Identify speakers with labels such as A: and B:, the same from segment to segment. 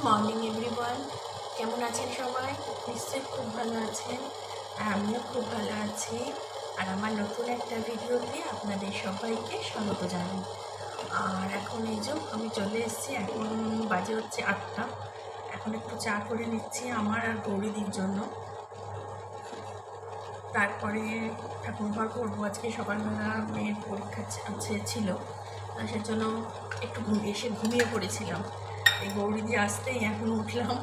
A: Morning everyone, কেমন আছেন সবাই? নিশ্চয়ই খুব ভালো আছেন, আর আমিও খুব ভালো আছি। আর আমার নতুন একটা ভিডিওতে আপনাদের সবাইকে স্বাগত জানাই। আর এখন এই যে আমি চলে এসেছি, এখন বাজে হচ্ছে 8টা। এখন একটু চা করে নিচ্ছি আমার আর গৌরীদির জন্য। তারপরে ঠাকুরঘর করবো। আজকে সকালবেলা মেয়ের পরীক্ষা ছিল, সেজন্য একটু ঘুমিয়ে পড়েছিলাম। এই গৌরীদি আসতেই এখন উঠলাম,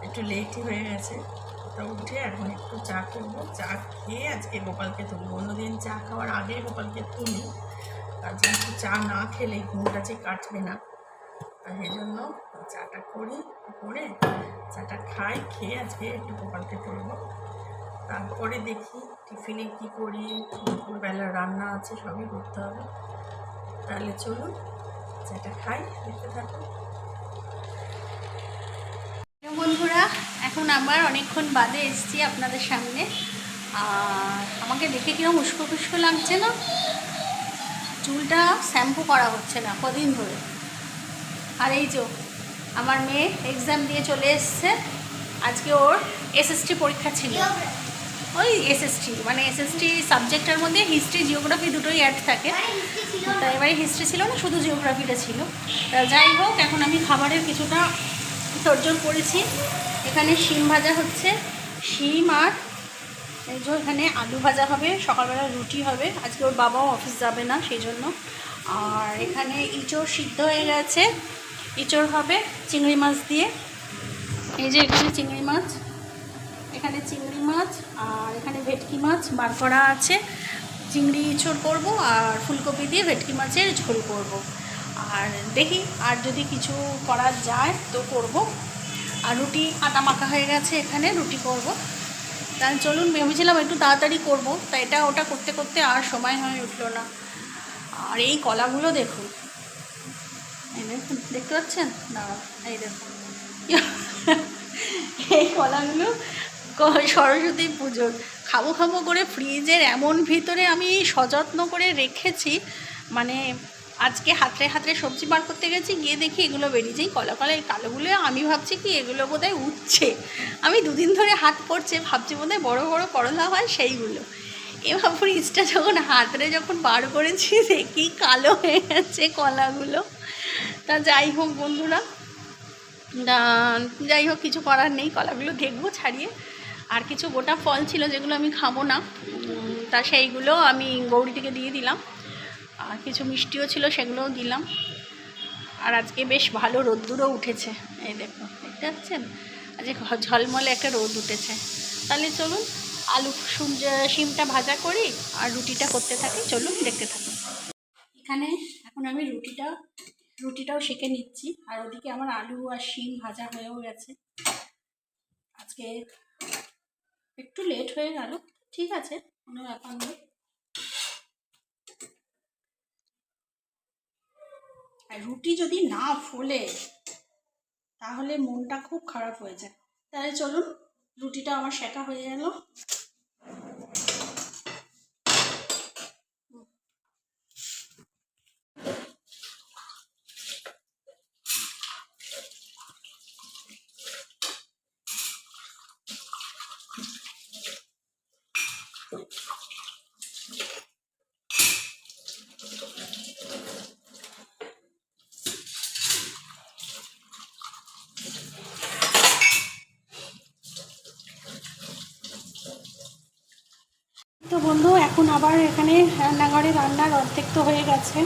A: একটু লেটই হয়ে গেছে। তো উঠে এখন একটু চা করবো, চা খেয়ে আজকে গোপালকে তুলবো। অন্যদিন চা খাওয়ার আগে গোপালকে তুলি, আর যেহেতু চা না খেলে ঘুমটা যে কাটবে না, আর সেই জন্য চাটা করে চাটা খাই, খেয়ে আজকে একটু গোপালকে তুলবো। তারপরে দেখি টিফিনে কী করি, দুপুরবেলা রান্না আছে, সবই করতে হবে। তাহলে চলুন চাটা খাই, দেখতে থাকুন।
B: বন্ধুরা, এখন আবার অনেকক্ষণ বাদে এসেছি আপনাদের সামনে। আর আমাকে দেখে কিরকম উস্কো খুস্কো লাগছে না? চুলটা শ্যাম্পু করা হচ্ছে না কদিন ধরে। আর এই যে আমার মেয়ে এক্সাম দিয়ে চলে এসছে। আজকে ওর এসএসটি পরীক্ষা ছিল। ওই এসএসটি মানে এসএসটি সাবজেক্টের মধ্যে হিস্ট্রি জিওগ্রাফি দুটোই অ্যাড থাকে। তা এবারে হিস্ট্রি ছিল না, শুধু জিওগ্রাফিটা ছিল। যাই হোক, এখন আমি খাবারের কিছুটা তরজোর করেছি। এখানে শিম ভাজা হচ্ছে, শিম আর এই যে এখানে আলু ভাজা হবে, সকালবেলা রুটি হবে। আজকে ওর বাবাও অফিস যাবে না সেই জন্য। আর এখানে ইঁচড় সিদ্ধ হয়ে গেছে, ইঁচড় হবে চিংড়ি মাছ দিয়ে। এই যে এখানে চিংড়ি মাছ, এখানে চিংড়ি মাছ, আর এখানে ভেটকি মাছ বার করা আছে। চিংড়ি ইঁচড় করব আর ফুলকপি দিয়ে ভেটকি মাছের ঝোল করব। আর দেখি আর যদি কিছু করা যায় তো করব। আর রুটি আটা মাখা হয়ে গেছে, এখানে রুটি করব। তাহলে চলুন, ভেবেছিলাম একটু তাড়াতাড়ি করব, তা এটা ওটা করতে করতে আর সময় হয়ে উঠলো না। আর এই কলাগুলো দেখুন, এই দেখুন, দেখতে পাচ্ছেন? দাঁড়াও, এই দেখুন এই কলাগুলো সরস্বতী পুজোর খাবো খাবো করে ফ্রিজের এমন ভিতরে আমি সযত্ন করে রেখেছি। মানে আজকে হাতড়ে হাতড়ে সবজি বার করতে গেছি, গিয়ে দেখি এগুলো বেরিয়েছেই কলা কলা। এই কালোগুলো আমি ভাবছি কি এগুলো বোধহয় উঠছে। আমি দুদিন ধরে হাত পড়ছে, ভাবছি বোধহয় বড়ো বড়ো করলা হয় সেইগুলো। এবার ফ্রিজটা যখন হাতড়ে যখন বার করেছি, দেখি কালো হয়ে গেছে কলাগুলো। তা যাই হোক বন্ধুরা, যাই হোক, কিছু করার নেই, কলাগুলো দেখবো ছাড়িয়ে। আর কিছু গোটা ফল ছিল যেগুলো আমি খাবো না, তা সেইগুলো আমি গৌরী থেকে দিয়ে দিলাম। আর কিছু মিষ্টিও ছিল, সেগুলোও দিলাম। আর আজকে বেশ ভালো রোদ্দুরও উঠেছে, এই দেখুন, দেখতে পাচ্ছেন? আজকে ঝলমলে একটা রোদ উঠেছে। তাহলে চলুন আলু শিমটা ভাজা করি আর রুটিটা করতে থাকি, চলুন দেখতে থাকুন। এখানে এখন আমি রুটিটাও সেঁকে নিচ্ছি। আর ওদিকে আমার আলু আর শিম ভাজা হয়েও গেছে। আজকে একটু লেট হয়ে গেল, ঠিক আছে, কোনো ব্যাপার নেই। আর রুটি যদি না ফোলে তাহলে মনটা খুব খারাপ হয়ে যায়। তাহলে চলুন, রুটিটা আমার সেঁকা হয়ে গেল। তো বন্ধু, এখন আবার এখানে রান্নাঘরে রান্নার অর্ধেক তো হয়ে গেছে।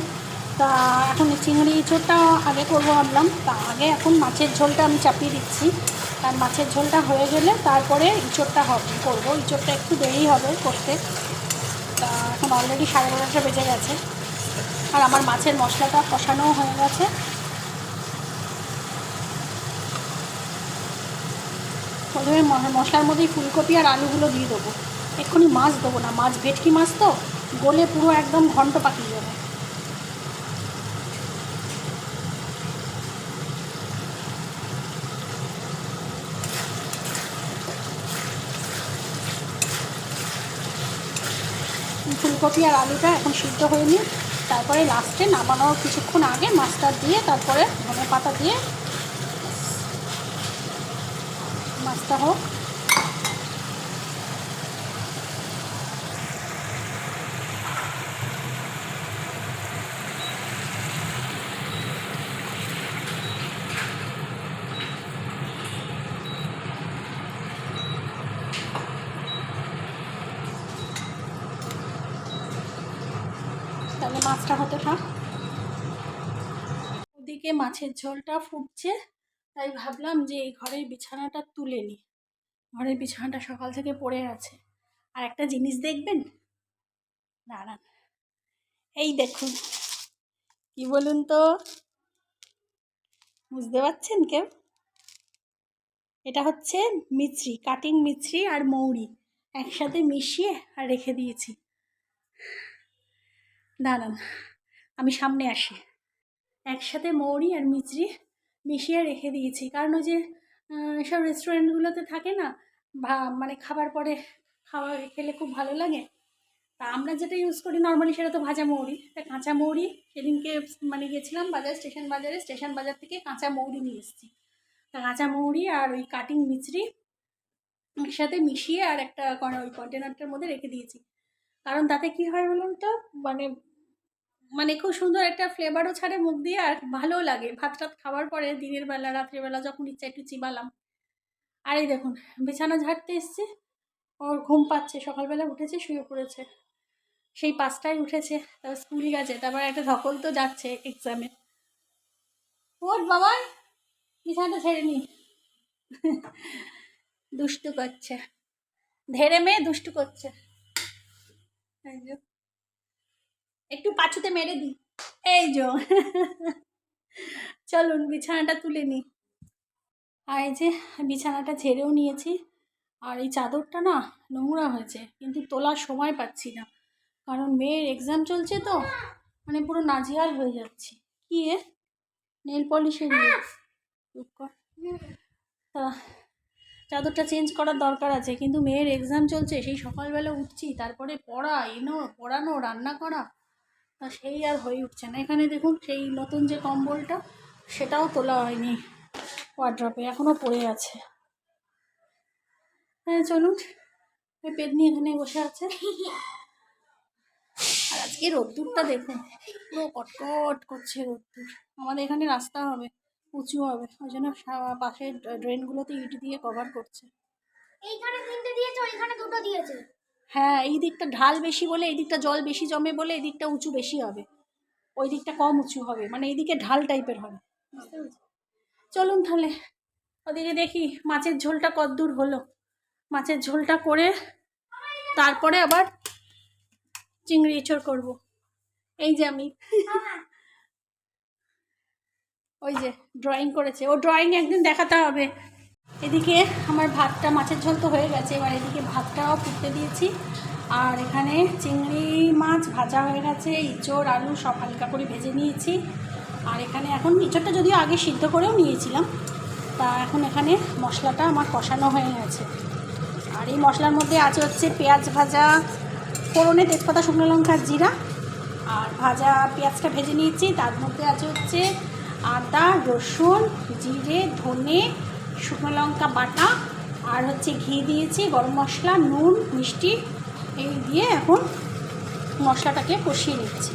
B: তা এখন চিংড়ি ইঁচড়টা আগে করবো ভাবলাম, তা আগে এখন মাছের ঝোলটা আমি চাপিয়ে দিচ্ছি। আর মাছের ঝোলটা হয়ে গেলে তারপরে ইঁচড়টা করবো। ইঁচড়টা একটু দেরি হবে করতে। তা এখন অলরেডি 12:30 বেজে গেছে। আর আমার মাছের মশলাটা কষানোও হয়ে গেছে। প্রথমে মশলার মধ্যেই ফুলকপি আর আলুগুলো দিয়ে দেবো। এক্ষুনি মাছ দেবো না, মাছ ভেটকি মাছ তো গলে পুরো একদম ঘন্ট পাকিয়ে যাবে। ফুলকপি আর আলুটা এখন সিদ্ধ হয়ে নিই, তারপরে লাস্টে নামানোর কিছুক্ষণ আগে মাছটা দিয়ে তারপরে ধনে পাতা দিয়ে নাস্তা হোক। তাহলে মাছটা হতে থাক। ওদিকে মাছের ঝোলটা ফুটছে, তাই ভাবলাম যে এই ঘরের বিছানাটা তুলে নিই। ঘরের বিছানাটা সকাল থেকে পড়ে আছে। আর একটা জিনিস দেখবেন, দাঁড়ান, এই দেখুন, কি বলুন তো, বুঝতে পারছেন কেউ? এটা হচ্ছে মিছরি, কাটিং মিছরি আর মৌরি একসাথে মিশিয়ে আর রেখে দিয়েছি। দাঁড়ান আমি সামনে আসি। একসাথে মৌরি আর মিছরি মিশিয়ে রেখে দিয়েছি, কারণ ওই যে সব রেস্টুরেন্টগুলোতে থাকে না, মানে খাবার পরে খাবার খেলে খুব ভালো লাগে। তা আমরা যেটা ইউজ করি নর্মালি সেটা তো ভাজা মৌরি। তা কাঁচা মৌরি সেদিনকে মানে গেছিলাম স্টেশন বাজার থেকে কাঁচা মৌরি নিয়ে এসেছি। তা কাঁচা মৌরি আর ওই কাটিং মিছরি একসাথে মিশিয়ে আর একটা ওই কন্টেনারটার মধ্যে রেখে দিয়েছি। কারণ তাতে কি হয় বলুন তো, মানে খুব সুন্দর একটা ফ্লেভারও ছাড়ে মুখ দিয়ে, আর ভালোও লাগে। ভাত টাত খাওয়ার পরে দিনের বেলা রাত্রিবেলা যখন ইচ্ছা একটু চিবালাম। আর এই দেখুন বিছানা ঝাড়তে এসছে, ওর ঘুম পাচ্ছে, সকালবেলা উঠেছে, শুয়ে পড়েছে, সেই 5টায় উঠেছে, তারপর স্কুল গেছে, তারপর একটা ধকল তো যাচ্ছে এক্সামে। ওর বাবা বিছানাটা ছেড়ে নি, দুষ্টু করছে, ধেড়ে মেয়ে দুষ্টু করছে। একটু পাছুতে মেরে দিই, এই যো। চলুন বিছানাটা তুলে নিই। আর এই যে বিছানাটা ঝেড়েও নিয়েছি, আর এই চাদরটা না নোংরা হয়েছে, কিন্তু তোলার সময় পাচ্ছি না, কারণ মেয়ের এক্সাম চলছে তো, মানে পুরো নাজেহাল হয়ে যাচ্ছি। কি নেল পলিশের তা চাদরটা চেঞ্জ করার দরকার আছে, কিন্তু মেয়ের এক্সাম চলছে, সেই সকালবেলা উঠছি, তারপরে পড়ানো রান্না করা, তা সেই আর হয়ে উঠছে না। এখানে দেখুন সেই নতুন যে কম্বলটা, সেটাও তোলা হয়নি ওয়ার্ড্রপে, এখনও পড়ে আছে। হ্যাঁ চলুন, ওই পেদনি এখানে বসে আছে। আর আজকে রোদ্দুরটা দেখুন, পুরো কটকট করছে রোদ্দুর। আমাদের এখানে রাস্তা হবে, উঁচু হবে, ওই জন্য পাশের ড্রেনগুলোতে ইট দিয়ে কভার করছে।
C: এইখানে 3টে দিয়েছে, ওইখানে 2টো দিয়েছে।
B: হ্যাঁ, এই দিকটা ঢাল বেশি বলে, এই দিকটা জল বেশি জমে বলে এই দিকটা উঁচু বেশি হবে, ওই দিকটা কম উঁচু হবে, মানে এইদিকে ঢাল টাইপের হবে। বুঝতে পেরেছি? চলুন তাহলে ওদিকে দেখি মাছের ঝোলটা কতদূর হলো। মাছের ঝোলটা করে তারপরে আবার চিংড়ি এঁচড় করবো। এই যে আমি ওই যে ড্রয়িং করেছে, ও ড্রয়িং একদিন দেখাতে হবে। এদিকে আমার ভাতটা, মাছের ঝোল তো হয়ে গেছে, এবার এদিকে ভাতটাও ফুটতে দিয়েছি। আর এখানে চিংড়ি মাছ ভাজা হয়ে গেছে, ইঁচড় আলু সব হালকা করে ভেজে নিয়েছি। আর এখানে এখন ইঁচড়টা যদিও আগে সিদ্ধ করেও নিয়েছিলাম, তা এখন এখানে মশলাটা আমার কষানো হয়ে গেছে। আর এই মশলার মধ্যে আছে হচ্ছে পেঁয়াজ ভাজা, ফোড়নে তেজপাতা, শুকনো লঙ্কা, জিরা, আর ভাজা পেঁয়াজটা ভেজে নিয়েছি। তার মধ্যে আছে হচ্ছে আদা, রসুন, জিরে, ধনে, শুকনো লঙ্কা বাটা, আর হচ্ছে ঘি দিয়েছি, গরম মশলা, নুন, মিষ্টি, এই দিয়ে এখন মশলাটাকে কষিয়ে নিচ্ছি।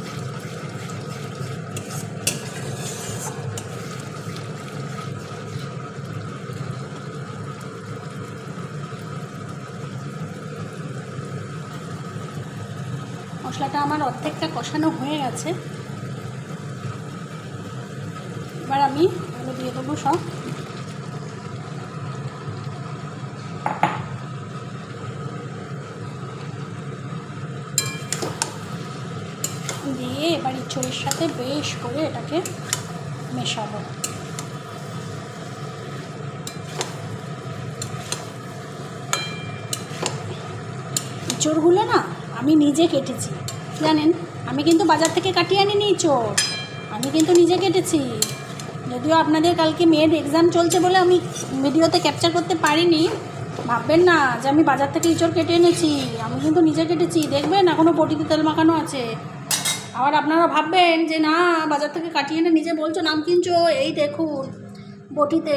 B: মশলাটা আমার অর্ধেকটা কষানো হয়ে গেছে, এবার আমি এগুলো দিয়ে দেবো সব। দিয়ে এবার ইঁচড়ের সাথে বেশ করে এটাকে মেশাবো। ইঁচড়গুলো না আমি নিজে কেটেছি, জানেন, আমি কিন্তু বাজার থেকে কাটিয়ে আনিনি ইঁচড়, আমি কিন্তু নিজে কেটেছি। যদিও আপনাদের কালকে মেয়ের এক্সাম চলছে বলে আমি ভিডিওতে ক্যাপচার করতে পারিনি, ভাববেন না যে আমি বাজার থেকে ইঁচড় কেটে এনেছি, আমি কিন্তু নিজে কেটেছি। দেখবেন এখনও বটিতে তেল মাখানো আছে। আবার আপনারা ভাববেন যে না বাজার থেকে কাটিয়ে এনে নিজে বলছো, নাম কিনছো, এই দেখুন বটিতে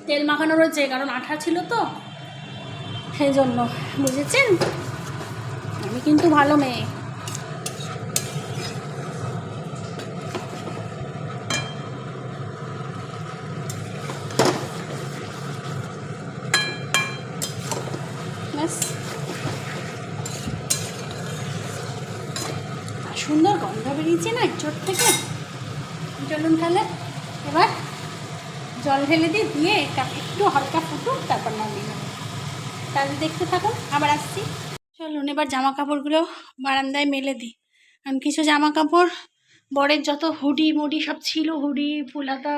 B: তেল মাখানো রয়েছে, কারণ আঠা ছিল তো সেই জন্য, বুঝেছেন? আমি কিন্তু ভালো মেয়ে। ব্যাস, আর সুন্দর গন্ধ বেরিয়েছে না এঁচোড় থেকে। চলুন তাহলে এবার জল ঢেলে দিয়ে একটু হালকা ফুটুক, তারপর নামিয়ে নেব। তাহলে দেখতে থাকুন, আবার আসছি। চলুন এবার জামা কাপড়গুলো বারান্দায় মেলে দিই। কারণ কিছু জামা কাপড় বরের যত হুডি মুডি সব ছিল, হুডি ফুলাতা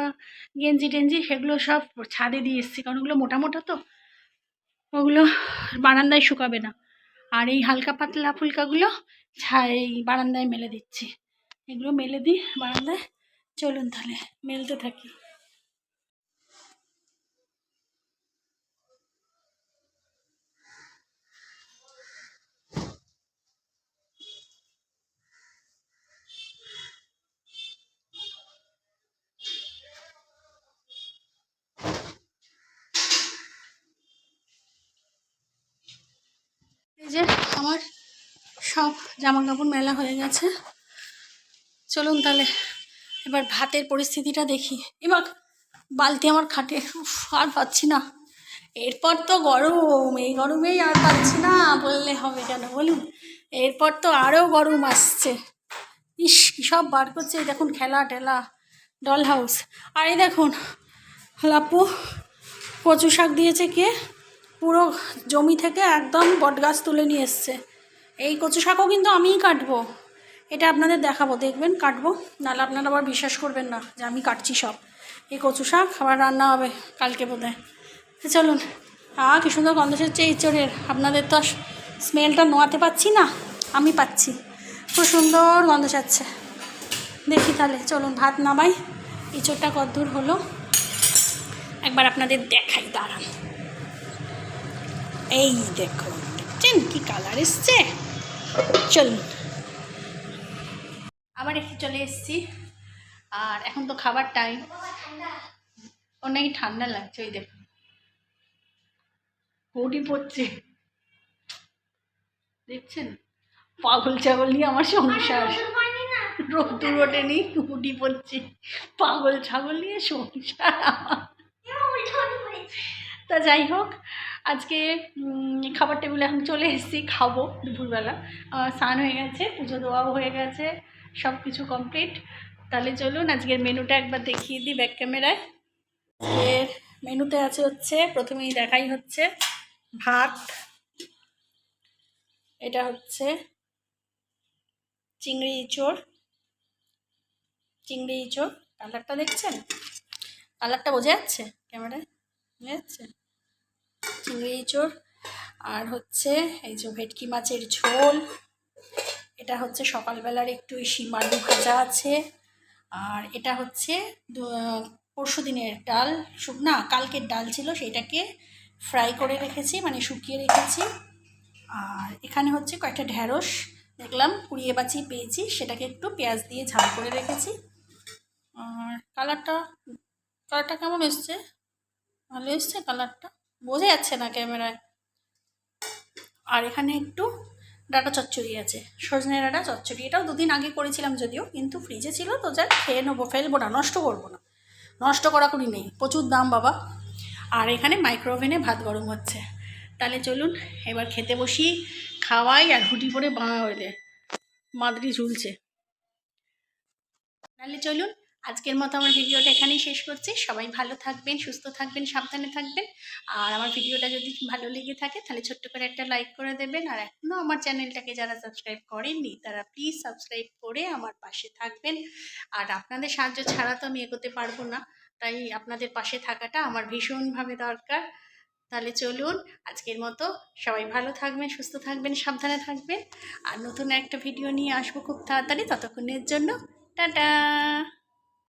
B: গেঞ্জি টেঞ্জি, সেগুলো সব ছাদে দিয়ে এসেছি, কারণ ওগুলো মোটা মোটা তো, ওগুলো বারান্দায় শুকাবে না। আর এই হালকা পাতলা ফুলকাগুলো এই বারান্দায় মেলে দিচ্ছি। এগুলো মেলে দিই বারান্দায়। চলুন তাহলে মেলতে থাকি। এই যে আমার সব জামা কাপড় মেলা হয়ে গেছে। চলুন তাহলে এবার ভাতের পরিস্থিতিটা দেখি। এবার বালতি আমার খাটে, আর পাচ্ছি না। এরপর তো গরম, এই গরমেই আর পাচ্ছি না বললে হবে কেন বলুন? এরপর তো আরও গরম আসছে। ইস, কী সব বার করছে, এই দেখুন খেলা টেলা, ডল হাউস। আর এই দেখুন লাপু কচু শাক দিয়েছে কে, পুরো জমি থেকে একদম বটগাছ তুলে নিয়ে এসছে। এই কচু শাকও কিন্তু আমিই কাটবো, এটা আপনাদের দেখাবো, দেখবেন কাটবো, নাহলে আপনারা আবার বিশ্বাস করবেন না যে আমি কাটছি সব। এই কচু শাক আবার রান্না হবে কালকে বোধহয়। চলুন, কি সুন্দর গন্ধ হচ্ছে এঁচোড়ের। আপনাদের তো স্মেলটা নোয়াতে পাচ্ছি না, আমি পাচ্ছি, খুব সুন্দর গন্ধ ছাড়ছে। দেখি তাহলে, চলুন ভাত নামাই। এঁচোড়টা কতদূর হলো একবার আপনাদের দেখাই, দাঁড়ান। এই দেখুন, দেখছেন কি কালার এসছে। চলুন, আবার একটু চলে এসেছি। আর এখন তো খাবার টাইম, অনেক ঠান্ডা লাগছে। ওই দেখুন হুডি পড়ছে, দেখছেন? পাগল ছাগল নিয়ে আমার সংসার, রোদ্দুর ওঠেনি, হুডি পড়ছে, পাগল ছাগল নিয়ে সংসার আমার। তা যাই হোক, আজকে খাবার টেবিলে এখন চলে এসেছি, খাবো দুপুরবেলা। স্নান হয়ে গেছে, পুজো দেওয়াও হয়ে গেছে, সব কিছু কমপ্লিট। তাহলে চলুন আজকের মেনুটা একবার দেখিয়ে দিই ব্যাক ক্যামেরায়। আজকের মেনুতে আছে হচ্ছে, প্রথমেই দেখাই হচ্ছে ভাত, এটা হচ্ছে চিংড়ি ইঁচড়। কালারটা দেখছেন? কালারটা বোঝা যাচ্ছে ক্যামেরায়? বোঝা যাচ্ছে? চিংড়ি ইঁচড়। আর হচ্ছে এই যে ভেটকি মাছের ঝোল। এটা হচ্ছে সকালবেলার একটু শিমালু ভাজা আছে। আর এটা হচ্ছে পরশু দিনের ডাল, না কালকের ডাল ছিল, সেটাকে ফ্রাই করে রেখেছি, মানে শুকিয়ে রেখেছি। আর এখানে হচ্ছে কয়েকটা ঢ্যাঁড়স দেখলাম কুড়িয়ে বাঁচিয়ে পেয়েছি, সেটাকে একটু পেঁয়াজ দিয়ে ঝাল করে রেখেছি। আর কালারটা কেমন এসছে? ভালো এসছে কালারটা, বোঝা যাচ্ছে না ক্যামেরায়। আর এখানে একটু ডাঁটা চচ্চড়ি আছে, সজনে ডাঁটা চচ্চড়ি। এটাও দুদিন আগে করেছিলাম যদিও, কিন্তু ফ্রিজে ছিল তো, যা খেয়ে নেবো, ফেলবো না, নষ্ট করবো না, নষ্ট করাকরি নেই, প্রচুর দাম বাবা। আর এখানে মাইক্রোওভেনে ভাত গরম হচ্ছে। তাহলে চলুন এবার খেতে বসি, খাওয়াই। আর হুটি করে মাদরি ঝুলছে। তাহলে চলুন আজকের মতো আমার ভিডিওটা এখানেই শেষ করছি। সবাই ভালো থাকবেন, সুস্থ থাকবেন, সাবধানে থাকবেন। আর আমার ভিডিওটা যদি ভালো লেগে থাকে তাহলে ছোট্ট করে একটা লাইক করে দেবেন। আর এখনও আমার চ্যানেলটাকে যারা সাবস্ক্রাইব করেননি তারা প্লিজ সাবস্ক্রাইব করে আমার পাশে থাকবেন। আর আপনাদের সাহায্য ছাড়া তো আমি এগোতে পারবো না, তাই আপনাদের পাশে থাকাটা আমার ভীষণভাবে দরকার। তাহলে চলুন আজকের মতো সবাই ভালো থাকবেন, সুস্থ থাকবেন, সাবধানে থাকবেন। আর নতুন একটা ভিডিও নিয়ে আসবো খুব তাড়াতাড়ি। ততক্ষণের জন্য টাটা।